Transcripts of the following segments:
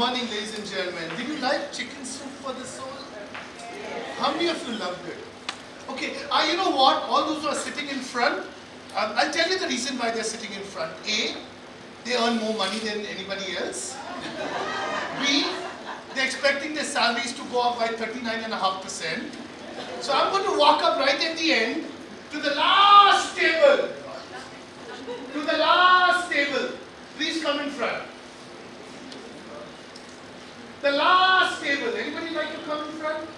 morning, ladies and gentlemen. Did you like chicken soup for the soul? How many of you loved it? Okay, you know what? All those who are sitting in front, I'll tell you the reason why they're sitting in front. A, they earn more money than anybody else. B, they're expecting their salaries to go up by 39.5%. So I'm going to walk up right at the end to the last table. To the last table. Please come in front. The last table. Anybody like to come in front?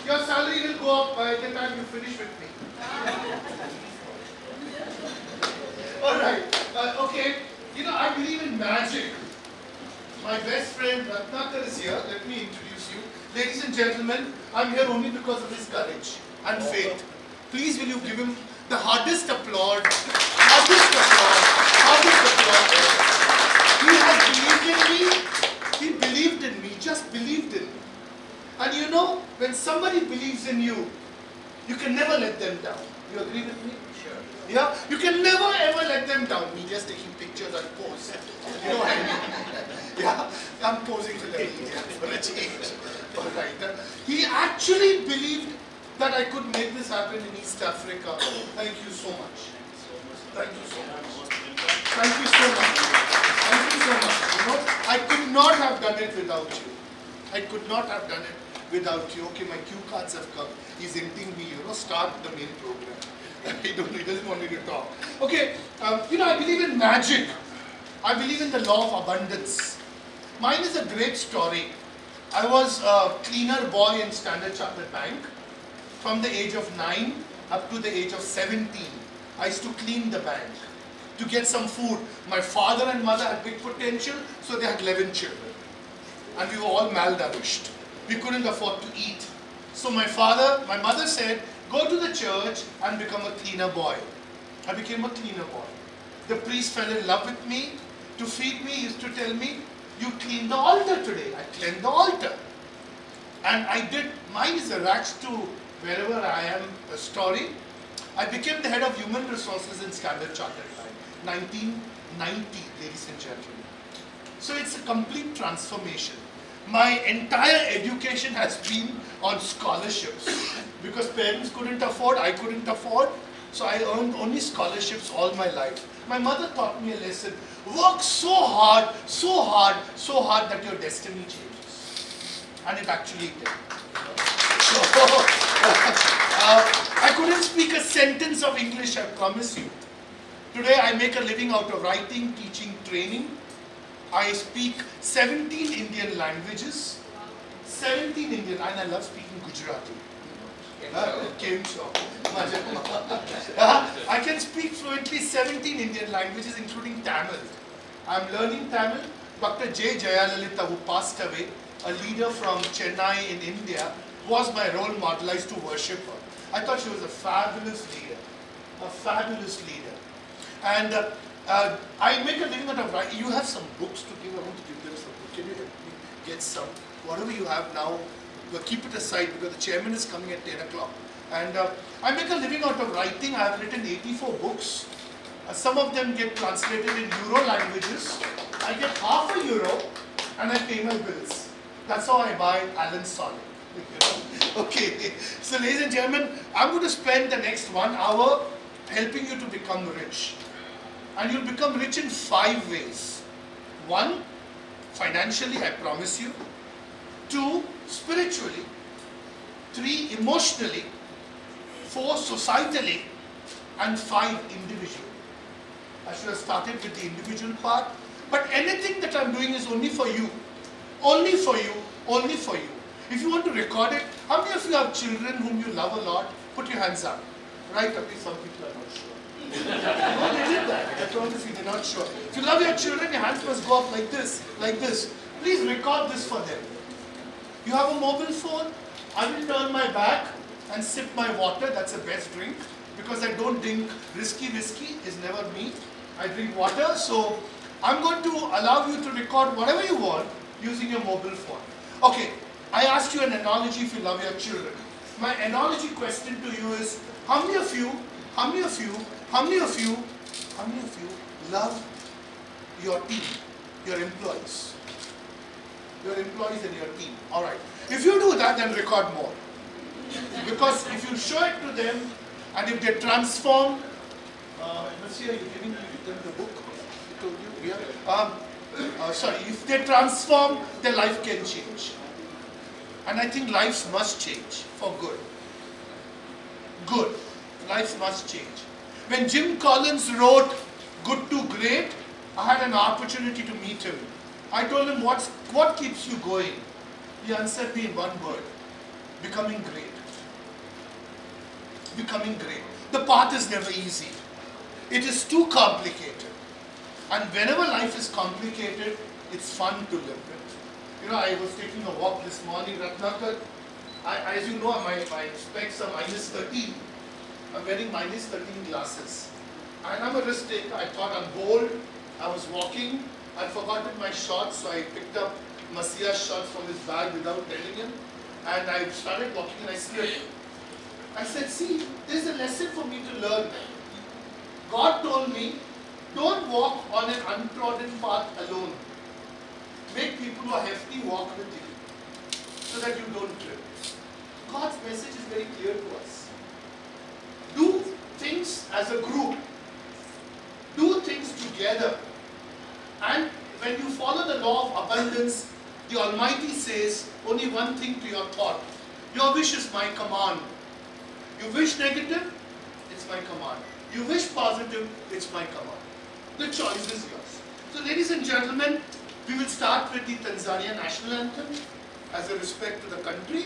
Your salary will go up by the time you finish with me. Alright. Okay. You know, I believe in magic. My best friend Ratnakar is here. Let me introduce you. Ladies and gentlemen, I'm here only because of his courage and faith. Please will you give him the hardest applause. Hardest applause. Hardest applause. He has believed in me. He believed in me. Just believed in me. And you know, when somebody believes in you, you can never let them down. You agree with me? Sure. Yeah? You can never ever let them down. Me just taking pictures and pose. You know what I mean? Yeah? I'm posing to the media for a change. Alright. He actually believed that I could make this happen in East Africa. Thank you so much. Thank you so much. Thank you so much. Thank you so much. You know, I could not have done it without you. I could not have done it without you. Okay, my cue cards have come. He's hinting me, you know, start the main program. He doesn't want me to talk. Okay, you know, I believe in magic. I believe in the law of abundance. Mine is a great story. I was a cleaner boy in Standard Chartered Bank from the age of 9 up to the age of 17. I used to clean the bank to get some food. My father and mother had big potential, so they had 11 children. And we were all malnourished. We couldn't afford to eat. So my mother said, go to the church and become a cleaner boy. I became a cleaner boy. The priest fell in love with me. To feed me, he used to tell me, you clean the altar today. I cleaned the altar. And I did, mine is a rags to wherever I am a story. I became the head of human resources in Standard Chartered Bank, 1990, ladies and gentlemen. So it's a complete transformation. My entire education has been on scholarships because parents couldn't afford, I couldn't afford. So I earned only scholarships all my life. My mother taught me a lesson. Work so hard that your destiny changes. And it actually did. So, I couldn't speak a sentence of English, I promise you. Today I make a living out of writing, teaching, training. I speak 17 Indian languages. 17 Indian, and I love speaking Gujarati. I can speak fluently 17 Indian languages, including Tamil. I'm learning Tamil. Dr. J. Jayalalita, who passed away, a leader from Chennai in India, was my role model. I used to worship her. I thought she was a fabulous leader. A fabulous leader. And I make a living out of writing. You have some books to give. I want to give them some books. Can you help me get some? Whatever you have now, keep it aside because the chairman is coming at 10 o'clock. And I make a living out of writing. I have written 84 books. Some of them get translated in Euro languages. I get half a euro and I pay my bills. That's how I buy Alan Solid. Okay, so ladies and gentlemen, I'm going to spend the next 1 hour helping you to become rich. And you'll become rich in 5 ways. 1, financially, I promise you. 2, spiritually. 3, emotionally. 4, societally. And 5, individually. I should have started with the individual part. But anything that I'm doing is only for you. Only for you. Only for you. If you want to record it, how many of you have children whom you love a lot? Put your hands up. Right? At least some people are not sure. No, they did that. I promise you, they're not sure. If you love your children, your hands must go up like this. Like this. Please record this for them. You have a mobile phone. I will turn my back and sip my water. That's the best drink. Because I don't drink risky is never me. I drink water. So I'm going to allow you to record whatever you want using your mobile phone. Okay. I asked you an analogy if you love your children. My analogy question to you is, how many of you love your team, your employees? your employees and your team. All right. If you do that, then record more. Because if you show it to them, and if they transform, Bhatia, you're giving them the book? I told you, yeah. Sorry, if they transform, their life can change. And I think lives must change for good. Good. Lives must change. When Jim Collins wrote Good to Great, I had an opportunity to meet him. I told him, what keeps you going? He answered me in one word: becoming great. Becoming great. The path is never easy. It is too complicated. And whenever life is complicated, it's fun to live with. You know, I was taking a walk this morning, Ratnakar. As you know, my specs are -13. I'm wearing -13 glasses. And I'm a risk taker. I thought I'm bold. I was walking. I'd forgotten my shorts, so I picked up Masia's shorts from his bag without telling him. And I started walking and I slipped. I said, see, there's a lesson for me to learn. God told me, don't walk on an untrodden path alone. Make people who are hefty walk with you so that you don't trip. God's message is very clear to us. Do things as a group. Do things together. And when you follow the law of abundance, the Almighty says only one thing to your thought. Your wish is my command. You wish negative, it's my command. You wish positive, it's my command. The choice is yours. So ladies and gentlemen, we will start with the Tanzania national anthem as a respect to the country.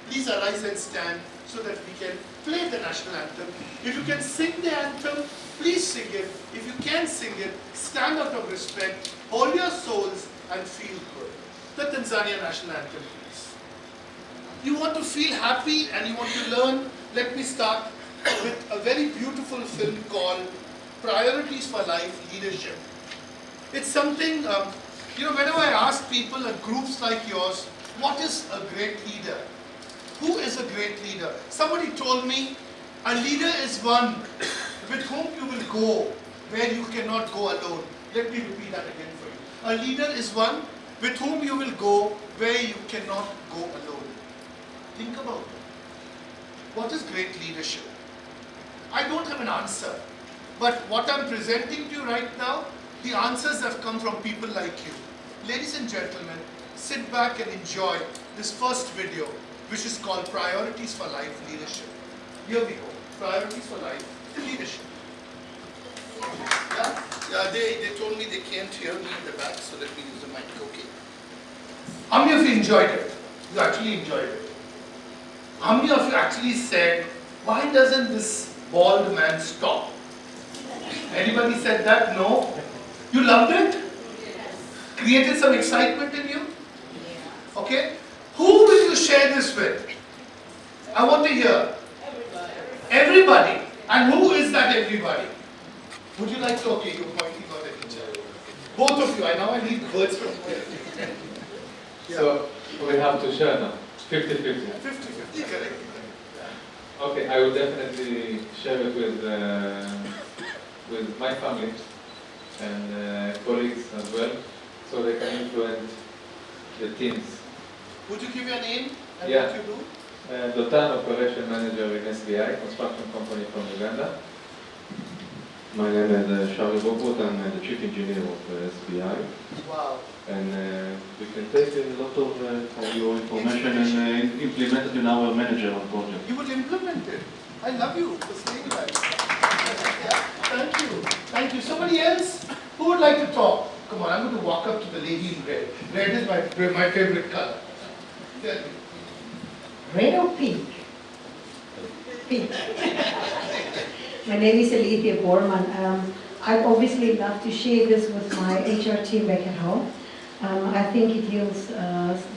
Please arise and stand so that we can play the national anthem. If you can sing the anthem, please sing it. If you can't sing it, stand out of respect, hold your souls and feel good. The Tanzania national anthem, please. You want to feel happy and you want to learn? Let me start with a very beautiful film called Priorities for Life Leadership. It's something, whenever I ask people at groups like yours, what is a great leader? Who is a great leader? Somebody told me, a leader is one with whom you will go where you cannot go alone. Let me repeat that again for you. A leader is one with whom you will go where you cannot go alone. Think about it. What is great leadership? I don't have an answer. But what I'm presenting to you right now, the answers have come from people like you. Ladies and gentlemen, sit back and enjoy this first video, which is called Priorities for Life Leadership. Here we go. Priorities for Life Leadership. Yeah, they told me they can't hear me in the back, so let me use the mic. Okay. How many of you enjoyed it? You actually enjoyed it. How many of you actually said, why doesn't this bald man stop? Anybody said that? No? You loved it? Created some excitement in you? Okay? Who will you share this with? I want to hear. Everybody. And who is that everybody? Would you like to? Okay, you're pointing out at each other. Both of you. I need words from you. So we have to share now. 50-50. 50-50, correct. Okay, I will definitely share it with my family and colleagues as well, so they can influence the teams. Would you give your name and Yeah. what you do? Dotan, Operation Manager in SBI, construction company from Uganda. My name is Shari Bobot, I'm the Chief Engineer of SBI. Wow. And we can take a lot of your information and implement it in our managerial project. You would implement it. I love you for saying that. Yeah. Thank you. Thank you. Somebody else? Who would like to talk? Come on, I'm going to walk up to the lady in red. Red is my favorite color. Tell me. Red or pink? Pink. My name is Alethea Borman. I'd obviously love to share this with my HR team back at home. I think it yields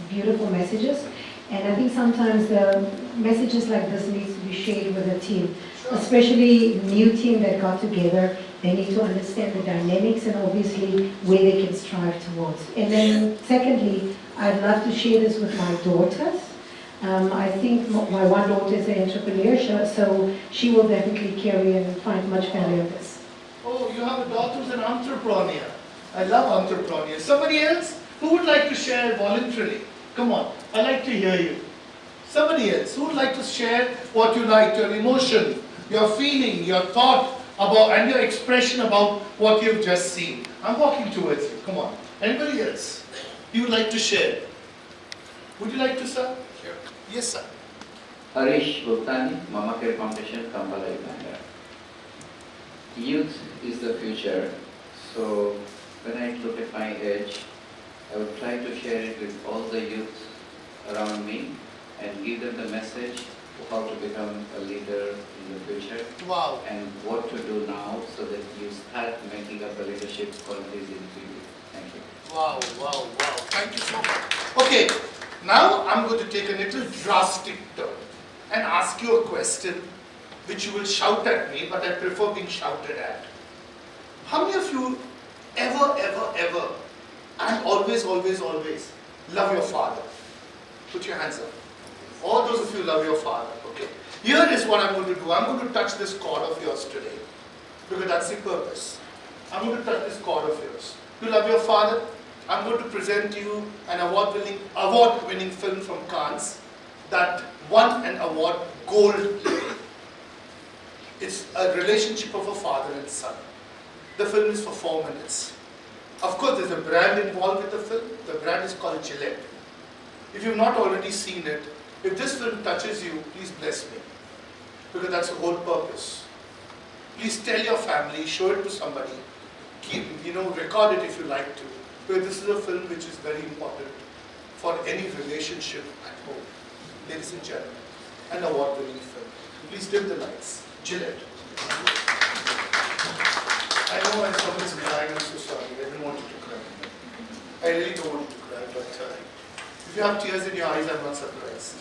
beautiful messages, and I think sometimes the messages like this needs to be shared with the team, especially new team that got together. They need to understand the dynamics and obviously where they can strive towards. And then secondly, I'd love to share this with my daughters. I think my one daughter is an entrepreneur, so she will definitely carry and find much value in this. Oh, you have a daughter who's an entrepreneur. I love entrepreneurs. Somebody else? Who would like to share voluntarily? Come on, I'd like to hear you. Somebody else, who would like to share what you liked, your emotion, your feeling, your thought about, and your expression about what you've just seen? I'm walking towards you, come on. Anybody else? You would like to share? Would you like to, sir? Sure. Yes, sir. Harish Guptani, Mama Care Foundation, Kampala, Uganda. Youth is the future, so when I look at my age, I would try to share it with all the youth around me and give them the message of how to become a leader in the future Wow. and what to do now so that you start making up the leadership qualities in you. Thank you. Wow, wow, wow. Thank you so much. Okay, now I'm going to take a little drastic turn and ask you a question which you will shout at me, but I prefer being shouted at. How many of you ever, and always love your father? Put your hands up. All those of you love your father. Okay. Here is what I'm going to do. I'm going to touch this chord of yours today, because that's the purpose. I'm going to touch this chord of yours. You love your father? I'm going to present you an award-winning film from Cannes that won an award, Gold. It's a relationship of a father and son. The film is for 4 minutes. Of course, there's a brand involved with the film. The brand is called Gillette. If you've not already seen it, if this film touches you, please bless me, because that's the whole purpose. Please tell your family, show it to somebody, record it if you like to, because this is a film which is very important for any relationship at home. Ladies and gentlemen, an award-winning film. Please dim the lights. Gillette. I know when someone's crying, I'm so sorry. I didn't want you to cry. I really don't want you to cry, but if you have tears in your eyes, I'm not surprised.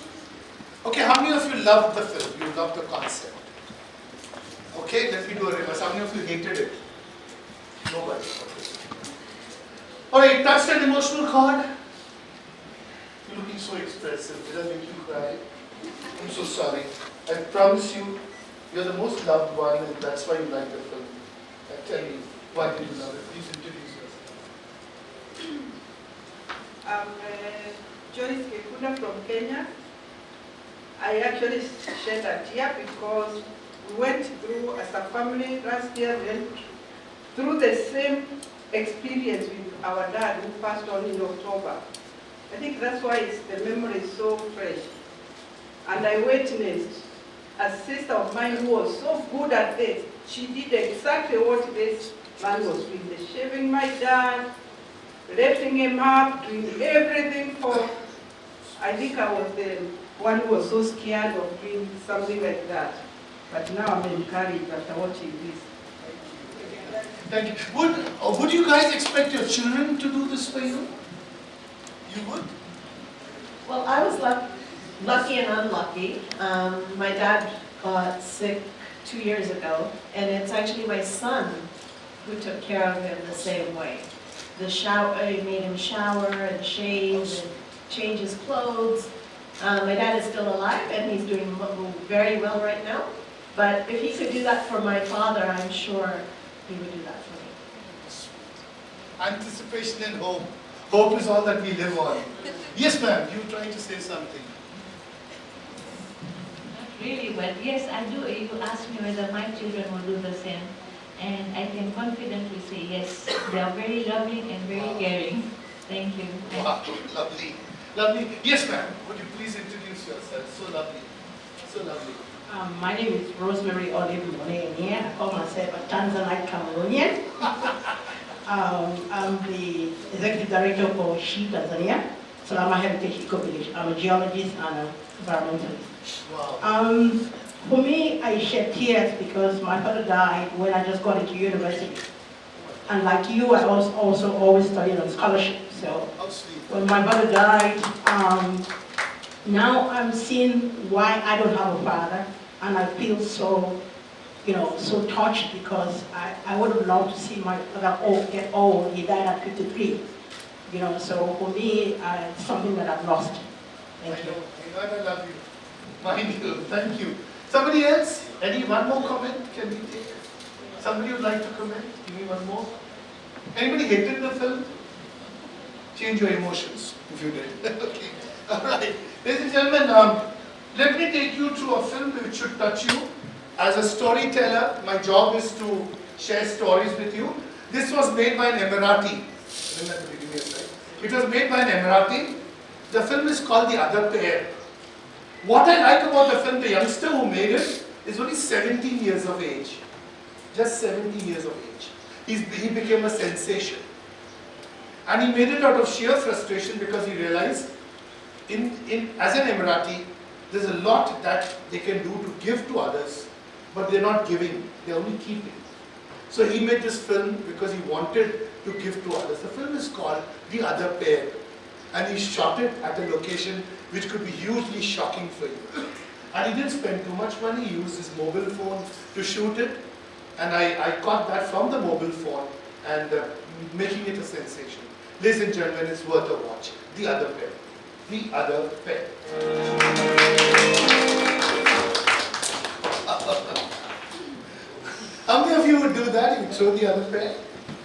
Okay, how many of you loved the film? You loved the concept. Okay, let me do a reverse. How many of you hated it? Nobody. Alright, touched an emotional chord. You're looking so expressive. Did I make you cry? I'm so sorry. I promise you, you're the most loved one, and that's why you like the film. Tell me, why did you love it? Please introduce yourself. I'm Joyce Kekuna from Kenya. I actually shed a tear because we went through as a family last year, went through the same experience with our dad who passed on in October. I think that's why the memory is so fresh. And I witnessed a sister of mine who was so good at this. She did exactly what this man was doing. The shaving my dad, lifting him up, doing everything for. I think I was the one who was so scared of doing something like that. But now I'm encouraged after watching this. Thank you. Would you guys expect your children to do this for you? You would? Well, I was lucky and unlucky. My dad got sick 2 years ago, and it's actually my son who took care of him the same way. I made him shower and shave and change his clothes. My dad is still alive, and he's doing very well right now. But if he could do that for my father, I'm sure he would do that for me. Anticipation and hope. Hope is all that we live on. Yes, ma'am, you were trying to say something. Not really, but yes, I do. You asked me whether my children will do the same, and I can confidently say yes. They are very loving and very caring. Thank you. Wow, lovely. Lovely. Yes, ma'am, would you please introduce yourself? So lovely. So lovely. My name is Rosemary Olive Monenia. I call myself a Tanzanite Cameroonian. I'm the executive director for SHE Tanzania, Salama Heritage Eco Village. I'm a geologist and an environmentalist. Wow. For me, I shed tears because my father died when I just got into university. And like you, I was also always studying on scholarship. So when my father died, now I'm seeing why I don't have a father, and I feel so, so touched because I would have loved to see my father get old. He died at 53. So for me, it's something that I've lost. Thank you. I know, I love you. Mind you, thank you. Somebody else? One more comment can we take? Somebody would like to comment? Give me one more. Anybody hated the film? change your emotions if you did. Okay. All right. Ladies and gentlemen, let me take you through a film which should touch you. As a storyteller, my job is to share stories with you. This was made by an Emirati. It was made by an Emirati. The film is called The Other Pair. What I like about the film, the youngster who made it is only 17 years of age. Just 17 years of age. He became a sensation. And he made it out of sheer frustration because he realized as an Emirati, there's a lot that they can do to give to others, but they're not giving, they're only keeping. So he made this film because he wanted to give to others. The film is called The Other Pair, and he shot it at a location which could be hugely shocking for you. And he didn't spend too much money, he used his mobile phone to shoot it, and I caught that from the mobile phone and making it a sensation. Ladies and gentlemen, it's worth a watch. The Other Pair. The Other Pair. How many of you would do that? You would throw the other pair?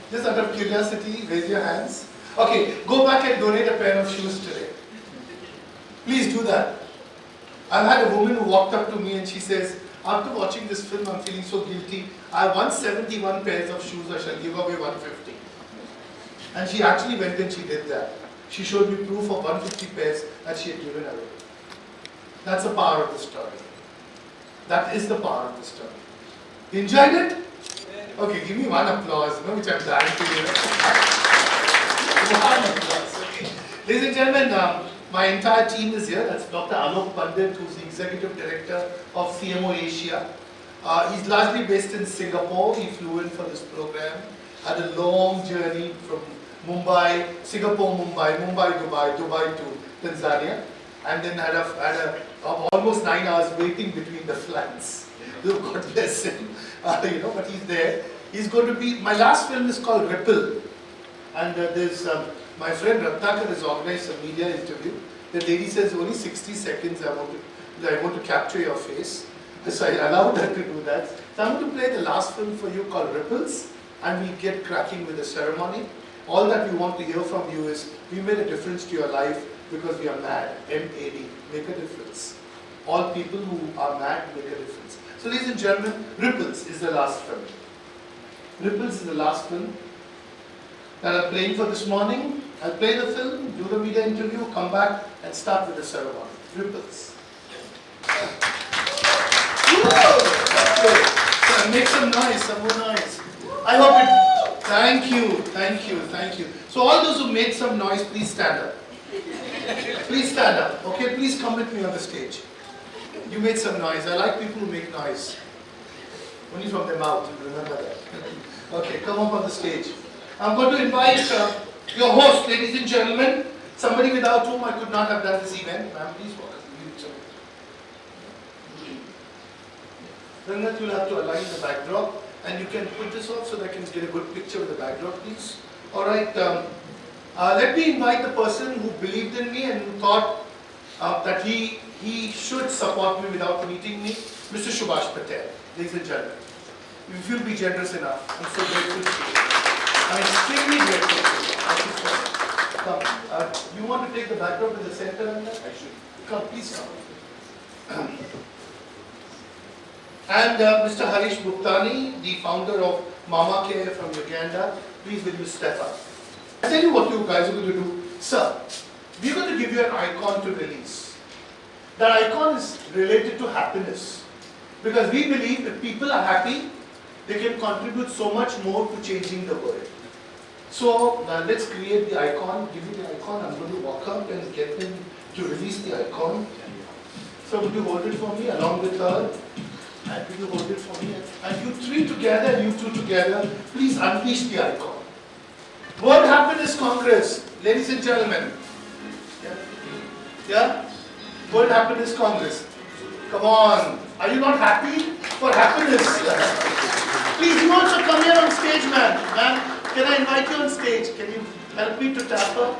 Just out of curiosity, raise your hands. Okay, go back and donate a pair of shoes today. Please do that. I've had a woman who walked up to me and she says, after watching this film, I'm feeling so guilty. I have 171 pairs of shoes, I shall give away 150. And she actually went and she did that. She showed me proof of 150 pairs that she had given away. That's the power of the story. That is the power of the story. Enjoyed it? Okay, give me one applause, which I'm dying to hear. One applause, okay. Ladies and gentlemen, my entire team is here. That's Dr. Alok Pandit, who's the Executive Director of CMO Asia. He's largely based in Singapore. He flew in for this program. Had a long journey from Mumbai, Singapore, Mumbai, Dubai, Dubai to Tanzania. And then had almost 9 hours waiting between the flights. God bless him. But he's there. He's going to be, my last film is called Ripple. And there's, my friend Ratnakar has organized a media interview. The lady says only 60 seconds I want to capture your face. So I allowed her to do that. So I'm going to play the last film for you called Ripples, and we'll get cracking with the ceremony. All that we want to hear from you is, we made a difference to your life because we are mad. M-A-D, make a difference. All people who are mad make a difference. So ladies and gentlemen, Ripples is the last film. Ripples is the last film that I'm playing for this morning. I'll play the film, do the media interview, come back and start with the ceremony. Ripples. So make some noise, some more noise. I hope it, thank you. So all those who made some noise, please stand up. Please stand up, okay? Please come with me on the stage. You made some noise. I like people who make noise. Only from their mouth, remember that. Okay, come up on the stage. I'm going to invite your host, ladies and gentlemen, somebody without whom I could not have done this event. Ma'am, please walk. Rangat, you'll have to align the backdrop, and you can put this off so that I can get a good picture with the backdrop, please. Alright, let me invite the person who believed in me and who thought that he should support me without meeting me, Mr. Subhash Patel, ladies and gentlemen. If you'll be generous enough, I'm so grateful to you. I'm extremely grateful to you. Come, you want to take the backdrop in the center and that? I should. Come, please come. And Mr. Harish Bhuktani, the founder of Mama Care from Uganda, please will you step up. I'll tell you what you guys are going to do. Sir, we're going to give you an icon to release. That icon is related to happiness. Because we believe if people are happy, they can contribute so much more to changing the world. So let's create the icon, give you the icon. I'm going to walk up and get them to release the icon. So would you hold it for me along with her? And will you hold it for me? And you three together, you two together, please unleash the icon. World Happiness Congress, ladies and gentlemen. Yeah? World Happiness Congress. Come on. Are you not happy for happiness? Please, you also come here on stage, man. Ma'am, can I invite you on stage? Can you help me to tap her?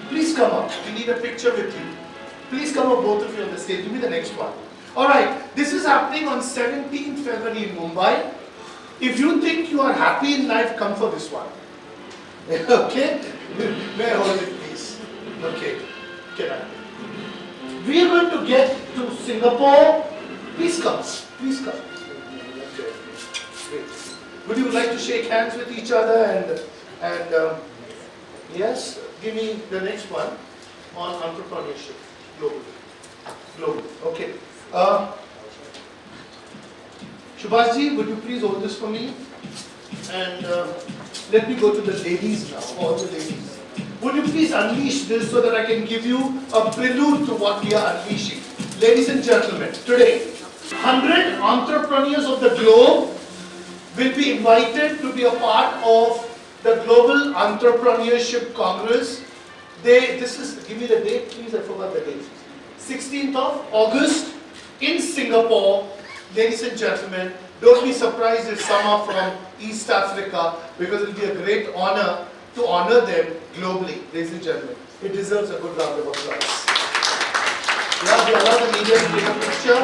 Please come up. We need a picture with you. Please come up, both of you on the stage. Give me the next one. Alright, this is happening on 17th February in Mumbai. If you think you are happy in life, come for this one. Okay? May I hold it, please? Yes. Okay. Can I? We are going to get to Singapore. Please come. Please come. Okay. Great. Would you like to shake hands with each other and yes? Give me the next one on entrepreneurship globally. Global. Okay. Subhashji, would you please hold this for me? And let me go to the ladies now, all the ladies. Would you please unleash this so that I can give you a prelude to what we are unleashing? Ladies and gentlemen, today, 100 entrepreneurs of the globe will be invited to be a part of the Global Entrepreneurship Congress. Give me the date please, I forgot the date. 16th of August in Singapore. Ladies and gentlemen, don't be surprised if some are from East Africa, because it will be a great honor to honor them globally. Ladies and gentlemen, it deserves a good round of applause. Yeah, we allow the media to take a picture.